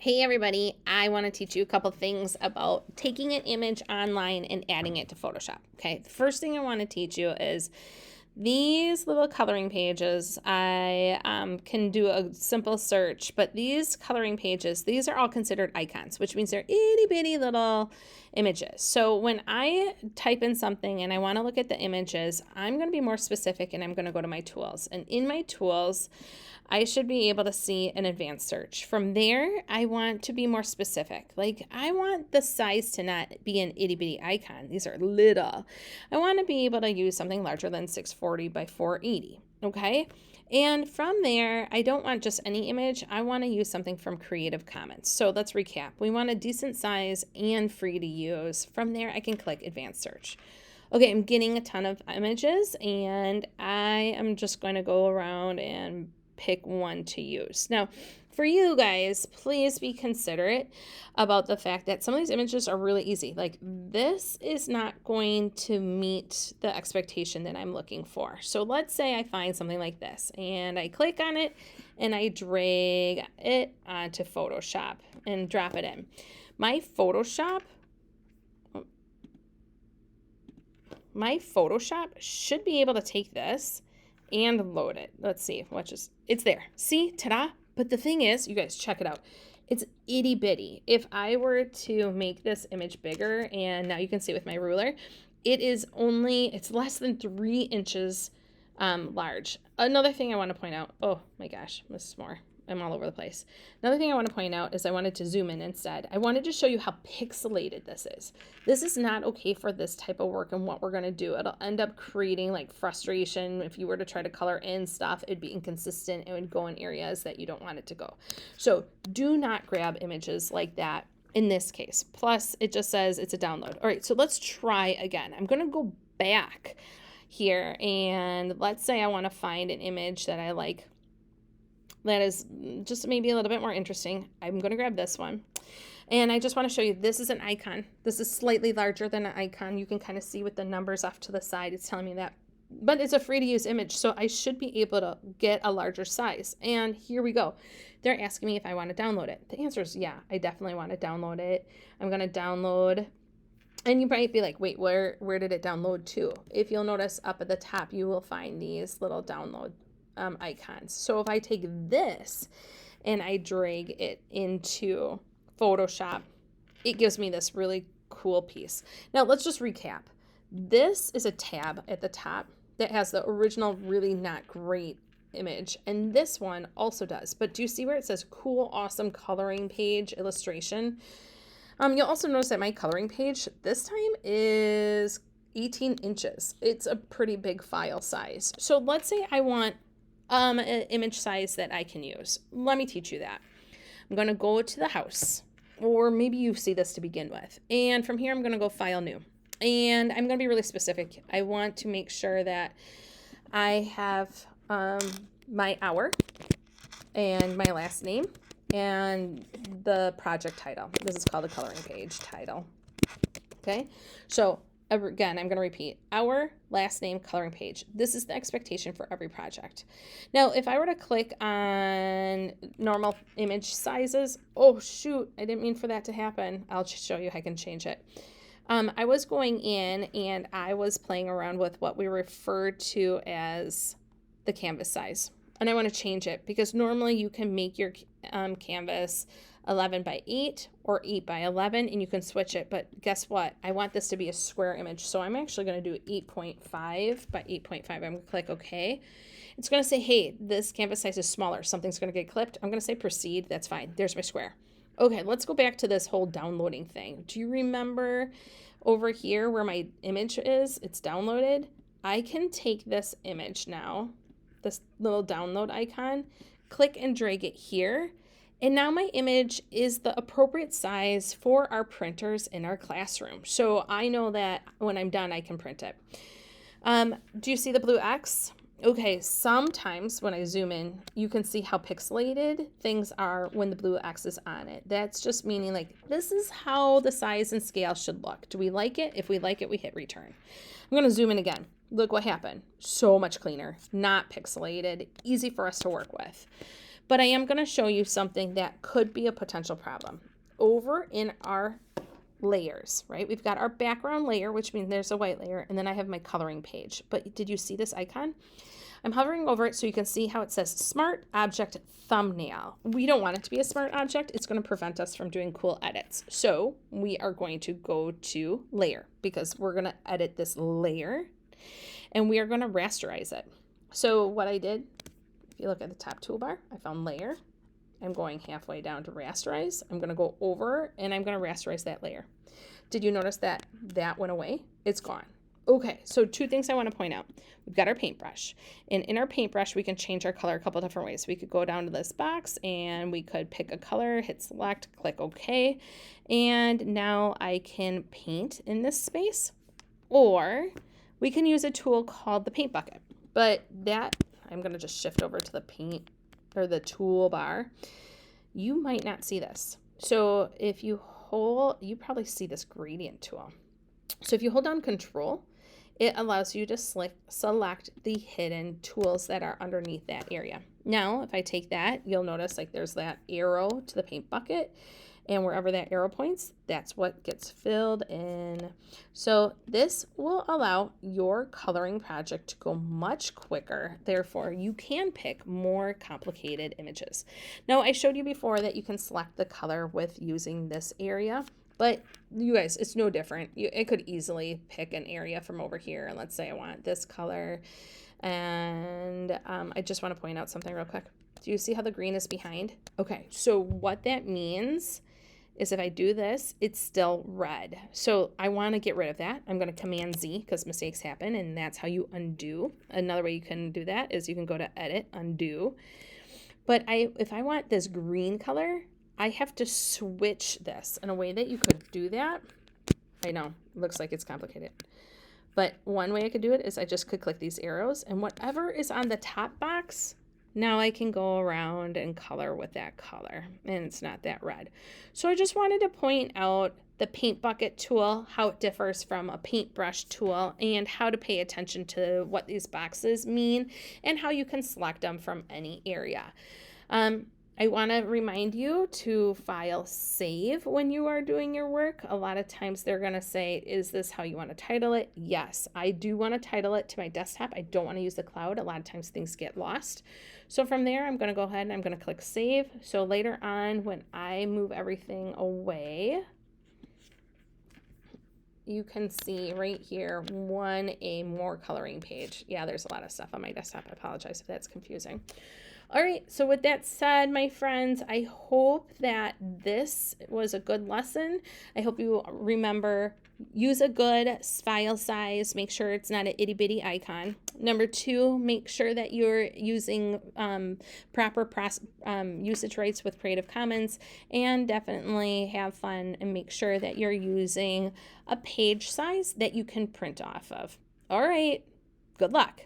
Hey everybody, I want to teach you a couple things about taking an image online and adding it to Photoshop. Okay, the first thing I want to teach you is these little coloring pages. I can do a simple search, but these coloring pages, these are all considered icons, which means they're itty bitty little images. So when I type in something and I want to look at the images, I'm going to be more specific and I'm going to go to my tools. And in my tools, I should be able to see an advanced search. From there, I want to be more specific. Like, I want the size to not be an itty bitty icon. These are little. I want to be able to use something larger than 640 by 480. Okay. And from there, I don't want just any image. I want to use something from Creative Commons. So let's recap. We want a decent size and free to use. From there, I can click Advanced Search. Okay, I'm getting a ton of images, and I am just going to go around and pick one to use. Now, for you guys, please be considerate about the fact that some of these images are really easy. Like, this is not going to meet the expectation that I'm looking for. So let's say I find something like this and I click on it and I drag it onto Photoshop and drop it in. My Photoshop should be able to take this and load it. Let's see, it's there. See, ta-da. But the thing is, you guys check it out. It's itty bitty. If I were to make this image bigger, and now you can see with my ruler, it's less than 3 inches large. Another thing I want to point out, oh my gosh, this is more. I'm all over the place. Another thing I want to point out is I wanted to zoom in instead. I wanted to show you how pixelated this is. This is not okay for this type of work and what we're going to do. It'll end up creating like frustration. If you were to try to color in stuff, it'd be inconsistent. It would go in areas that you don't want it to go. So do not grab images like that in this case. Plus, it just says it's a download. All right, so let's try again. I'm going to go back here and let's say I want to find an image that I like that is just maybe a little bit more interesting. I'm going to grab this one. And I just want to show you, this is an icon. This is slightly larger than an icon. You can kind of see with the numbers off to the side, it's telling me that. But it's a free to use image, so I should be able to get a larger size. And here we go. They're asking me if I want to download it. The answer is yeah, I definitely want to download it. I'm going to download. And you might be like, wait, where did it download to? If you'll notice up at the top, you will find these little download icons. So if I take this and I drag it into Photoshop, it gives me this really cool piece. Now let's just recap. This is a tab at the top that has the original really not great image, and this one also does. But do you see where it says cool, awesome coloring page illustration? You'll also notice that my coloring page this time is 18 inches. It's a pretty big file size. So let's say I want an image size that I can use. Let me teach you that. I'm going to go to the house, or maybe you see this to begin with. And from here, I'm going to go File, New. And I'm going to be really specific. I want to make sure that I have my hour and my last name and the project title. This is called the coloring page title. Okay, so again, I'm going to repeat, hour, last name, coloring page. This is the expectation for every project. Now, if I were to click on normal image sizes, oh shoot, I didn't mean for that to happen. I'll show you how I can change it. I was going in and I was playing around with what we refer to as the canvas size. And I want to change it because normally you can make your canvas 11 by 8 or 8 by 11 and you can switch it. But guess what? I want this to be a square image. So I'm actually going to do 8.5 by 8.5. I'm going to click OK. It's going to say, hey, this canvas size is smaller. Something's going to get clipped. I'm going to say proceed. That's fine. There's my square. Okay, let's go back to this whole downloading thing. Do you remember over here where my image is? It's downloaded. I can take this image now, this little download icon, click and drag it here. And now my image is the appropriate size for our printers in our classroom. So I know that when I'm done, I can print it. Do you see the blue X? Okay, sometimes when I zoom in, you can see how pixelated things are when the blue X is on it. That's just meaning like, this is how the size and scale should look. Do we like it? If we like it, we hit return. I'm going to zoom in again. Look what happened. So much cleaner, not pixelated, easy for us to work with. But I am going to show you something that could be a potential problem. Over in our layers, right? We've got our background layer, which means there's a white layer, and then I have my coloring page. But did you see this icon? I'm hovering over it so you can see how it says Smart Object Thumbnail. We don't want it to be a smart object. It's going to prevent us from doing cool edits. So we are going to go to Layer because we're going to edit this layer and we are going to rasterize it. So what I did, if you look at the top toolbar, I found Layer. I'm going halfway down to rasterize. I'm going to go over and I'm going to rasterize that layer. Did you notice that that went away? It's gone. Okay, so two things I want to point out. We've got our paintbrush, and in our paintbrush, we can change our color a couple different ways. We could go down to this box and we could pick a color, hit select, click OK, and now I can paint in this space, or we can use a tool called the paint bucket. But that, I'm going to just shift over to the paint or the toolbar. You might not see this. So if you hold, you probably see this gradient tool. So if you hold down Control, it allows you to select the hidden tools that are underneath that area. Now, if I take that, you'll notice like there's that arrow to the paint bucket, and wherever that arrow points, that's what gets filled in. So this will allow your coloring project to go much quicker. Therefore, you can pick more complicated images. Now, I showed you before that you can select the color with using this area. But you guys, it's no different. It could easily pick an area from over here. And let's say I want this color. And I just want to point out something real quick. Do you see how the green is behind? Okay, so what that means is if I do this, it's still red. So I want to get rid of that. I'm going to Command Z because mistakes happen, and that's how you undo. Another way you can do that is you can go to Edit, Undo. But if I want this green color, I have to switch this in a way that you could do that. I know, looks like it's complicated. But one way I could do it is I just could click these arrows, and whatever is on the top box, now I can go around and color with that color, and it's not that red. So I just wanted to point out the paint bucket tool, how it differs from a paintbrush tool, and how to pay attention to what these boxes mean and how you can select them from any area. I want to remind you to file save when you are doing your work. A lot of times they're going to say, is this how you want to title it? Yes, I do want to title it to my desktop. I don't want to use the cloud. A lot of times things get lost. So from there, I'm going to go ahead and I'm going to click save. So later on, when I move everything away, you can see right here, a more coloring page. Yeah, there's a lot of stuff on my desktop. I apologize if that's confusing. All right, so with that said, my friends, I hope that this was a good lesson. I hope you remember, use a good file size. Make sure it's not an itty bitty icon. Number 2, make sure that you're using proper usage rights with Creative Commons, and definitely have fun and make sure that you're using a page size that you can print off of. All right, good luck.